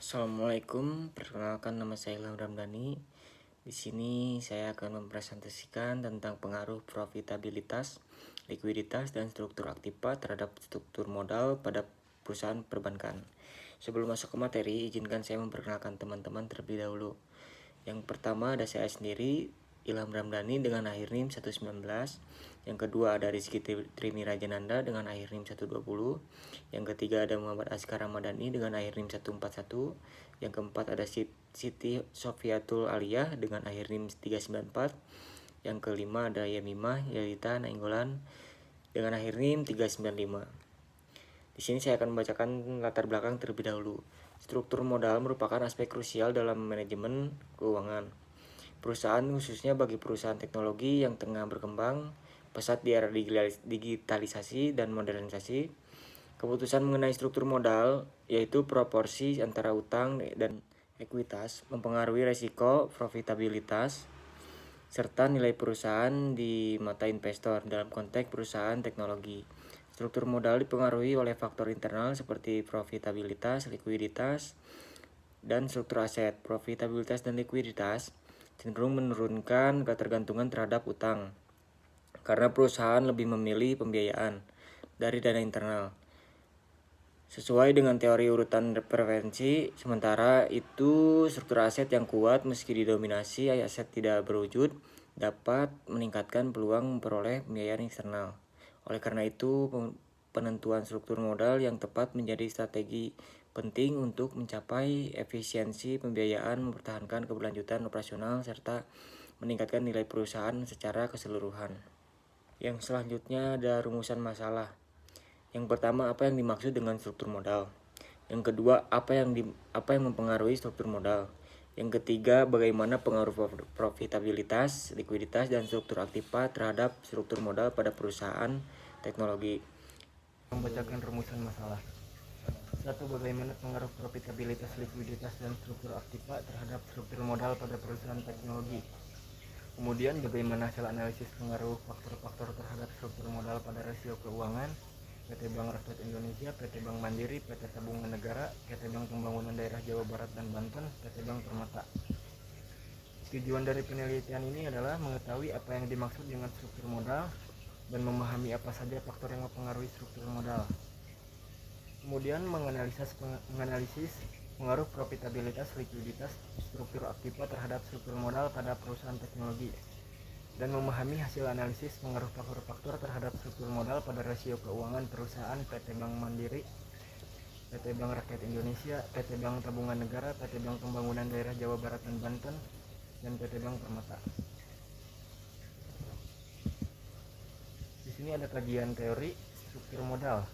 Assalamualaikum, perkenalkan nama saya Ilham Ramdhani. Di sini saya akan mempresentasikan tentang pengaruh profitabilitas, likuiditas, dan struktur aktiva terhadap struktur modal pada perusahaan perbankan. Sebelum masuk ke materi, izinkan saya memperkenalkan teman-teman terlebih dahulu. Yang pertama ada saya sendiri, Ilham Ramdhani dengan akhir NIM 119. Yang kedua ada Rizky Trimi Rajananda dengan akhir NIM 120. Yang ketiga ada Muhammad Askar Ramadhani dengan akhir NIM 141. Yang keempat ada Siti Sofiatul Aliyah dengan akhir NIM 394. Yang kelima ada Yamimah Yalita Nainggolan dengan akhir NIM 395. Di sini saya akan membacakan latar belakang terlebih dahulu. Struktur modal merupakan aspek krusial dalam manajemen keuangan perusahaan, khususnya bagi perusahaan teknologi yang tengah berkembang pesat di era digitalisasi dan modernisasi. Keputusan mengenai struktur modal, yaitu proporsi antara utang dan ekuitas, mempengaruhi resiko, profitabilitas, serta nilai perusahaan di mata investor dalam konteks perusahaan teknologi. Struktur modal dipengaruhi oleh faktor internal seperti profitabilitas, likuiditas, dan struktur aset. Profitabilitas dan likuiditas cenderung menurunkan ketergantungan terhadap utang karena perusahaan lebih memilih pembiayaan dari dana internal. Sesuai dengan teori urutan preferensi, sementara itu struktur aset yang kuat meski didominasi aset tidak berwujud dapat meningkatkan peluang memperoleh pembiayaan eksternal. Oleh karena itu, penentuan struktur modal yang tepat menjadi strategi penting untuk mencapai efisiensi pembiayaan, mempertahankan keberlanjutan operasional, serta meningkatkan nilai perusahaan secara keseluruhan. Yang selanjutnya ada rumusan masalah. Yang pertama, apa yang dimaksud dengan struktur modal? Yang kedua, apa yang mempengaruhi struktur modal? Yang ketiga, bagaimana pengaruh profitabilitas, likuiditas, dan struktur aktiva terhadap struktur modal pada perusahaan teknologi. Membacakan rumusan masalah. 1. Bagaimana pengaruh profitabilitas, likuiditas, dan struktur aktiva terhadap struktur modal pada perusahaan teknologi. Kemudian bagaimana hasil analisis pengaruh faktor-faktor terhadap struktur modal pada rasio keuangan PT Bank Rakyat Indonesia, PT Bank Mandiri, PT Tabungan Negara, PT Bank Pembangunan Daerah Jawa Barat dan Banten, PT Bank Permata. Tujuan dari penelitian ini adalah mengetahui apa yang dimaksud dengan struktur modal dan memahami apa saja faktor yang mempengaruhi struktur modal. Kemudian menganalisis pengaruh profitabilitas, likuiditas, struktur aktiva terhadap struktur modal pada perusahaan teknologi, dan memahami hasil analisis pengaruh faktor-faktor terhadap struktur modal pada rasio keuangan perusahaan PT Bank Mandiri, PT Bank Rakyat Indonesia, PT Bank Tabungan Negara, PT Bank Pembangunan Daerah Jawa Barat dan Banten, dan PT Bank Permata. Di sini ada kajian teori struktur modal.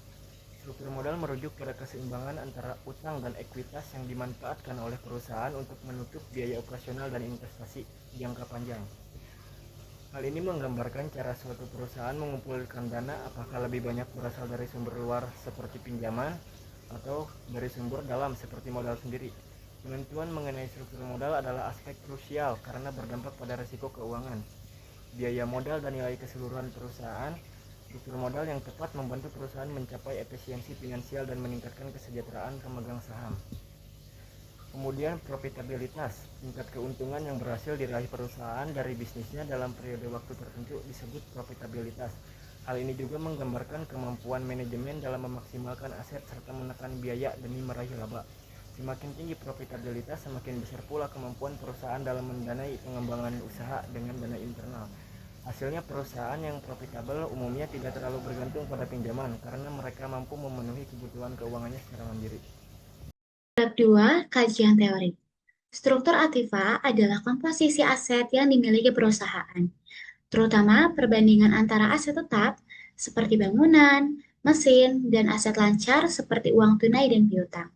Struktur modal merujuk pada keseimbangan antara utang dan ekuitas yang dimanfaatkan oleh perusahaan untuk menutup biaya operasional dan investasi jangka panjang. Hal ini menggambarkan cara suatu perusahaan mengumpulkan dana, apakah lebih banyak berasal dari sumber luar seperti pinjaman atau dari sumber dalam seperti modal sendiri. Penentuan mengenai struktur modal adalah aspek krusial karena berdampak pada risiko keuangan, biaya modal, dan nilai keseluruhan perusahaan. Struktur modal yang tepat membantu perusahaan mencapai efisiensi finansial dan meningkatkan kesejahteraan pemegang saham. Kemudian profitabilitas, tingkat keuntungan yang berhasil diraih perusahaan dari bisnisnya dalam periode waktu tertentu disebut profitabilitas. Hal ini juga menggambarkan kemampuan manajemen dalam memaksimalkan aset serta menekan biaya demi meraih laba. Semakin tinggi profitabilitas, semakin besar pula kemampuan perusahaan dalam mendanai pengembangan usaha dengan dana internal. Hasilnya, perusahaan yang profitabel umumnya tidak terlalu bergantung pada pinjaman karena mereka mampu memenuhi kebutuhan keuangannya secara mandiri. Bab 2. Kajian teori. Struktur aktiva adalah komposisi aset yang dimiliki perusahaan, terutama perbandingan antara aset tetap seperti bangunan, mesin, dan aset lancar seperti uang tunai dan piutang.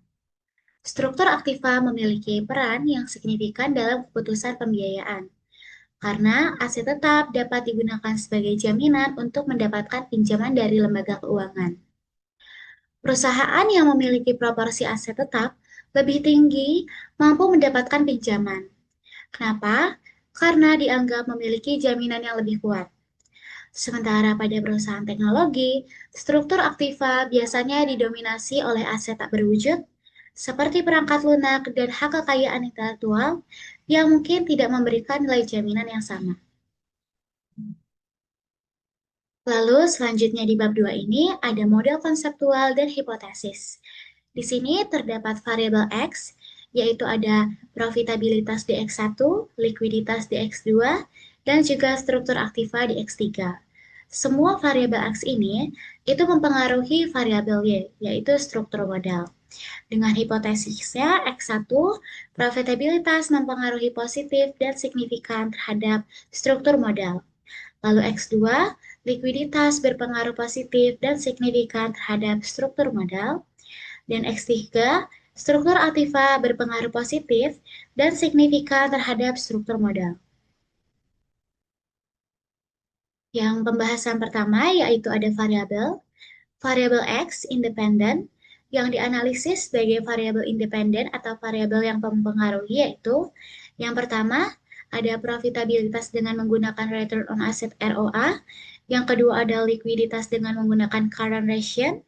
Struktur aktiva memiliki peran yang signifikan dalam keputusan pembiayaan, karena aset tetap dapat digunakan sebagai jaminan untuk mendapatkan pinjaman dari lembaga keuangan. Perusahaan yang memiliki proporsi aset tetap lebih tinggi mampu mendapatkan pinjaman. Kenapa? Karena dianggap memiliki jaminan yang lebih kuat. Sementara pada perusahaan teknologi, struktur aktiva biasanya didominasi oleh aset tak berwujud seperti perangkat lunak dan hak kekayaan intelektual yang mungkin tidak memberikan nilai jaminan yang sama. Lalu selanjutnya di bab 2 ini ada model konseptual dan hipotesis. Di sini terdapat variabel X, yaitu ada profitabilitas di X1, likuiditas di X2, dan juga struktur aktiva di X3. Semua variabel X ini itu mempengaruhi variabel Y, yaitu struktur modal. Dengan hipotesisnya X1, profitabilitas mempengaruhi positif dan signifikan terhadap struktur modal. Lalu X2, likuiditas berpengaruh positif dan signifikan terhadap struktur modal. Dan X3, struktur aktiva berpengaruh positif dan signifikan terhadap struktur modal. Yang pembahasan pertama yaitu ada variabel X independen yang dianalisis sebagai variabel independen atau variabel yang mempengaruhi yaitu yang pertama ada profitabilitas dengan menggunakan return on asset ROA, yang kedua ada likuiditas dengan menggunakan current ratio,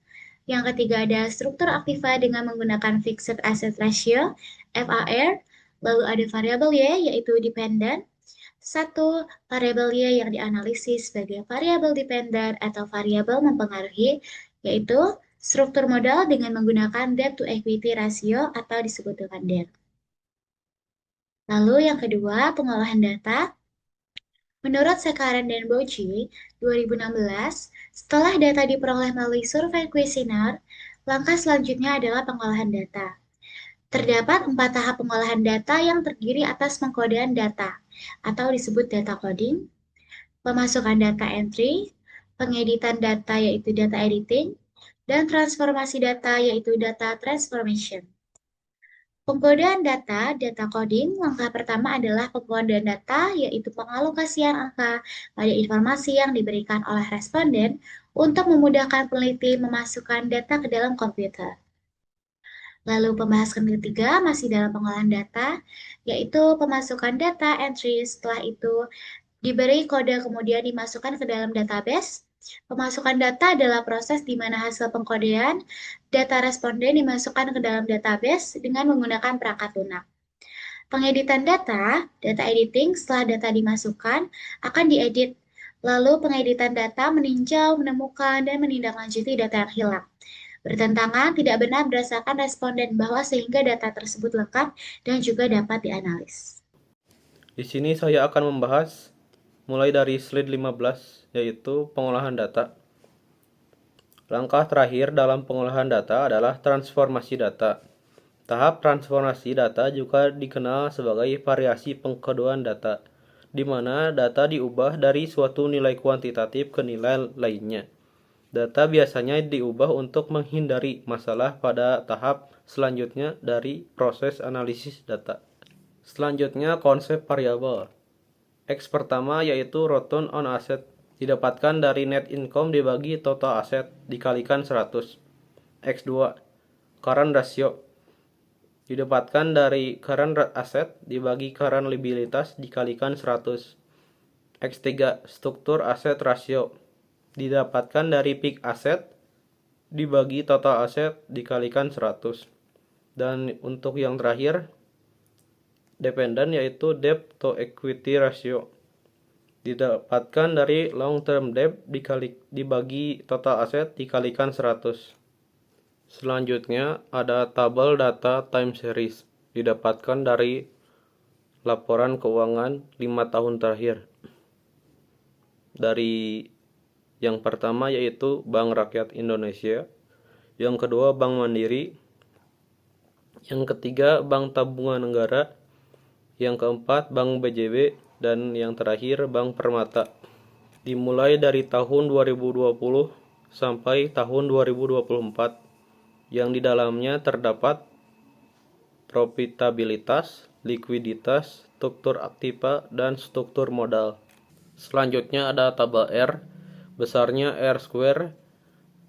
yang ketiga ada struktur aktiva dengan menggunakan fixed asset ratio FAR, lalu ada variabel Y yaitu dependent. Satu, variabel Y yang dianalisis sebagai variabel dependent atau variabel mempengaruhi, yaitu struktur modal dengan menggunakan debt to equity ratio atau disebut dengan DER. Lalu yang kedua, pengolahan data. Menurut Sekaren dan Boji, 2016, setelah data diperoleh melalui survei kuesioner, langkah selanjutnya adalah pengolahan data. Terdapat 4 tahap pengolahan data yang terdiri atas pengkodean data, atau disebut data coding, pemasukan data entry, pengeditan data yaitu data editing, dan transformasi data yaitu data transformation. Pengkodean data, data coding, langkah pertama adalah pengkodean data, yaitu pengalokasian angka pada informasi yang diberikan oleh responden untuk memudahkan peneliti memasukkan data ke dalam komputer. Lalu pembahasan ketiga masih dalam pengolahan data, yaitu pemasukan data entry, setelah itu diberi kode kemudian dimasukkan ke dalam database. Pemasukan data adalah proses di mana hasil pengkodean data responden dimasukkan ke dalam database dengan menggunakan perangkat lunak. Pengeditan data, data editing, setelah data dimasukkan akan diedit. Lalu pengeditan data meninjau, menemukan, dan menindaklanjuti data yang hilang. Bertentangan tidak benar berdasarkan responden bahwa sehingga data tersebut lengkap dan juga dapat dianalis. Di sini saya akan membahas mulai dari slide 15, yaitu pengolahan data. Langkah terakhir dalam pengolahan data adalah transformasi data. Tahap transformasi data juga dikenal sebagai variasi pengkodean data, di mana data diubah dari suatu nilai kuantitatif ke nilai lainnya. Data biasanya diubah untuk menghindari masalah pada tahap selanjutnya dari proses analisis data. Selanjutnya konsep variabel. X pertama yaitu return on asset, didapatkan dari net income dibagi total aset dikalikan 100. X2, current ratio, didapatkan dari current asset dibagi current liabilitas dikalikan 100. X3, struktur aset ratio, didapatkan dari peak asset dibagi total aset dikalikan 100. Dan untuk yang terakhir, dependent yaitu debt to equity ratio, didapatkan dari long term debt dibagi total aset dikalikan 100. Selanjutnya ada tabel data time series, didapatkan dari laporan keuangan 5 tahun terakhir. Dari yang pertama yaitu Bank Rakyat Indonesia, yang kedua Bank Mandiri, yang ketiga Bank Tabungan Negara, yang keempat Bank BJB, dan yang terakhir Bank Permata. Dimulai dari tahun 2020 sampai tahun 2024, yang di dalamnya terdapat profitabilitas, likuiditas, struktur aktiva, dan struktur modal. Selanjutnya ada tabel R, besarnya R square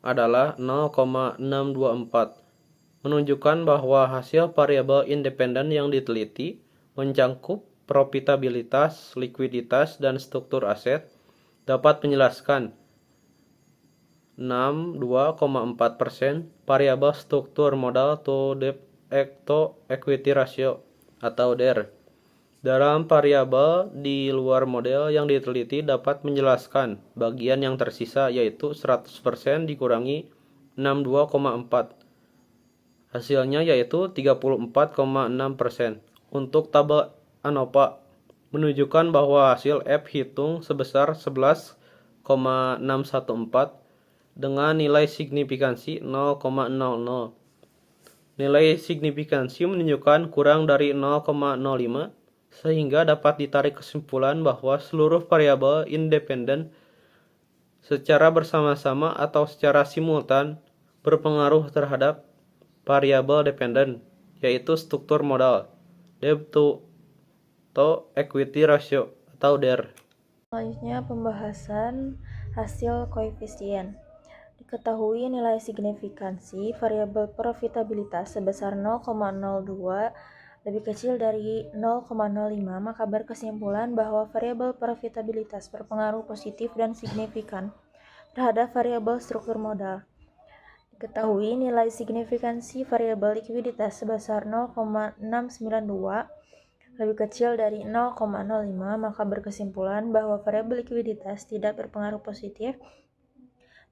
adalah 0,624, menunjukkan bahwa hasil variabel independen yang diteliti mencangkup profitabilitas, likuiditas, dan struktur aset dapat menjelaskan 62,4% variabel struktur modal to debt to equity ratio atau DER. Dalam variabel di luar model yang diteliti dapat menjelaskan bagian yang tersisa, yaitu 100% dikurangi 62,4. Hasilnya yaitu 34,6%. Untuk tabel ANOVA menunjukkan bahwa hasil F hitung sebesar 11,614 dengan nilai signifikansi 0,00. Nilai signifikansi menunjukkan kurang dari 0,05, sehingga dapat ditarik kesimpulan bahwa seluruh variabel independen secara bersama-sama atau secara simultan berpengaruh terhadap variabel dependen, yaitu struktur modal, debt to equity ratio atau DER. Selanjutnya pembahasan hasil koefisien. Diketahui nilai signifikansi variabel profitabilitas sebesar 0,02 lebih kecil dari 0,05, maka berkesimpulan bahwa variabel profitabilitas berpengaruh positif dan signifikan terhadap variabel struktur modal. Diketahui nilai signifikansi variabel likuiditas sebesar 0,692 lebih kecil dari 0,05, maka berkesimpulan bahwa variabel likuiditas tidak berpengaruh positif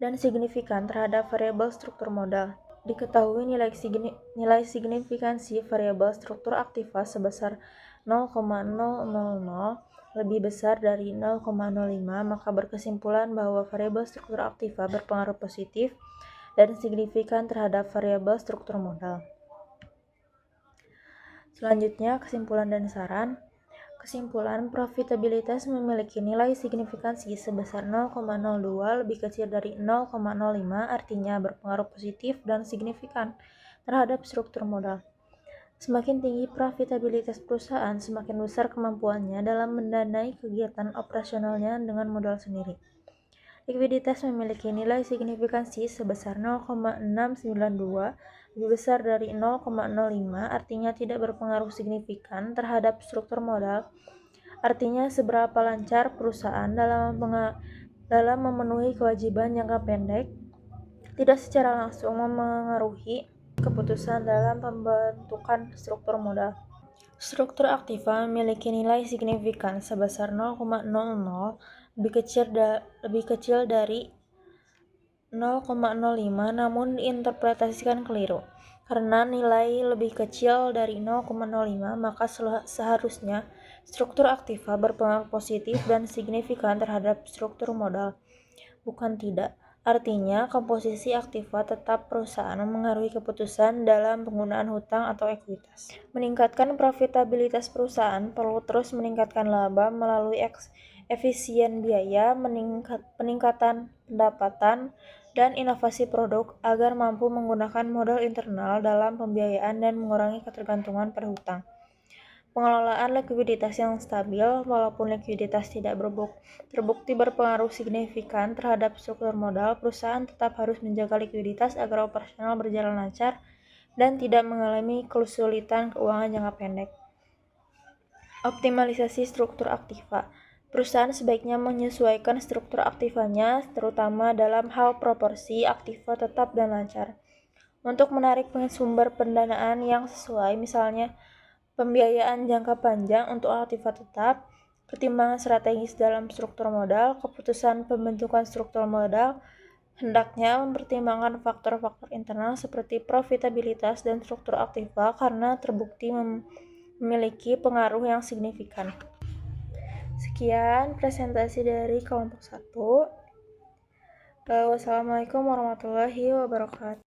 dan signifikan terhadap variabel struktur modal. Diketahui nilai signifikansi variabel struktur aktiva sebesar 0,000 lebih besar dari 0,05, maka berkesimpulan bahwa variabel struktur aktiva berpengaruh positif dan signifikan terhadap variabel struktur modal. Selanjutnya, kesimpulan dan saran. Kesimpulan, profitabilitas memiliki nilai signifikansi sebesar 0,02 lebih kecil dari 0,05, artinya berpengaruh positif dan signifikan terhadap struktur modal. Semakin tinggi profitabilitas perusahaan, semakin besar kemampuannya dalam mendanai kegiatan operasionalnya dengan modal sendiri. Likuiditas memiliki nilai signifikansi sebesar 0,692 lebih besar dari 0,05, artinya tidak berpengaruh signifikan terhadap struktur modal, artinya seberapa lancar perusahaan dalam memenuhi kewajiban jangka pendek tidak secara langsung memengaruhi keputusan dalam pembentukan struktur modal. Struktur aktiva memiliki nilai signifikan sebesar 0,00 lebih kecil dari 0,05, namun diinterpretasikan keliru. Karena nilai lebih kecil dari 0,05, maka seharusnya struktur aktiva berpengaruh positif dan signifikan terhadap struktur modal. Bukan tidak. Artinya, komposisi aktiva tetap perusahaan memengaruhi keputusan dalam penggunaan hutang atau ekuitas. Meningkatkan profitabilitas perusahaan perlu terus meningkatkan laba melalui efisien biaya, peningkatan pendapatan, dan inovasi produk agar mampu menggunakan modal internal dalam pembiayaan dan mengurangi ketergantungan pada hutang. Pengelolaan likuiditas yang stabil, walaupun likuiditas tidak terbukti berpengaruh signifikan terhadap struktur modal, perusahaan tetap harus menjaga likuiditas agar operasional berjalan lancar dan tidak mengalami kesulitan keuangan jangka pendek. Optimalisasi struktur aktiva. Perusahaan sebaiknya menyesuaikan struktur aktivanya, terutama dalam hal proporsi aktiva tetap dan lancar, untuk menarik sumber pendanaan yang sesuai, misalnya pembiayaan jangka panjang untuk aktiva tetap, pertimbangan strategis dalam struktur modal. Keputusan pembentukan struktur modal hendaknya mempertimbangkan faktor-faktor internal seperti profitabilitas dan struktur aktiva karena terbukti memiliki pengaruh yang signifikan. Sekian presentasi dari kelompok 1. Wassalamualaikum warahmatullahi wabarakatuh.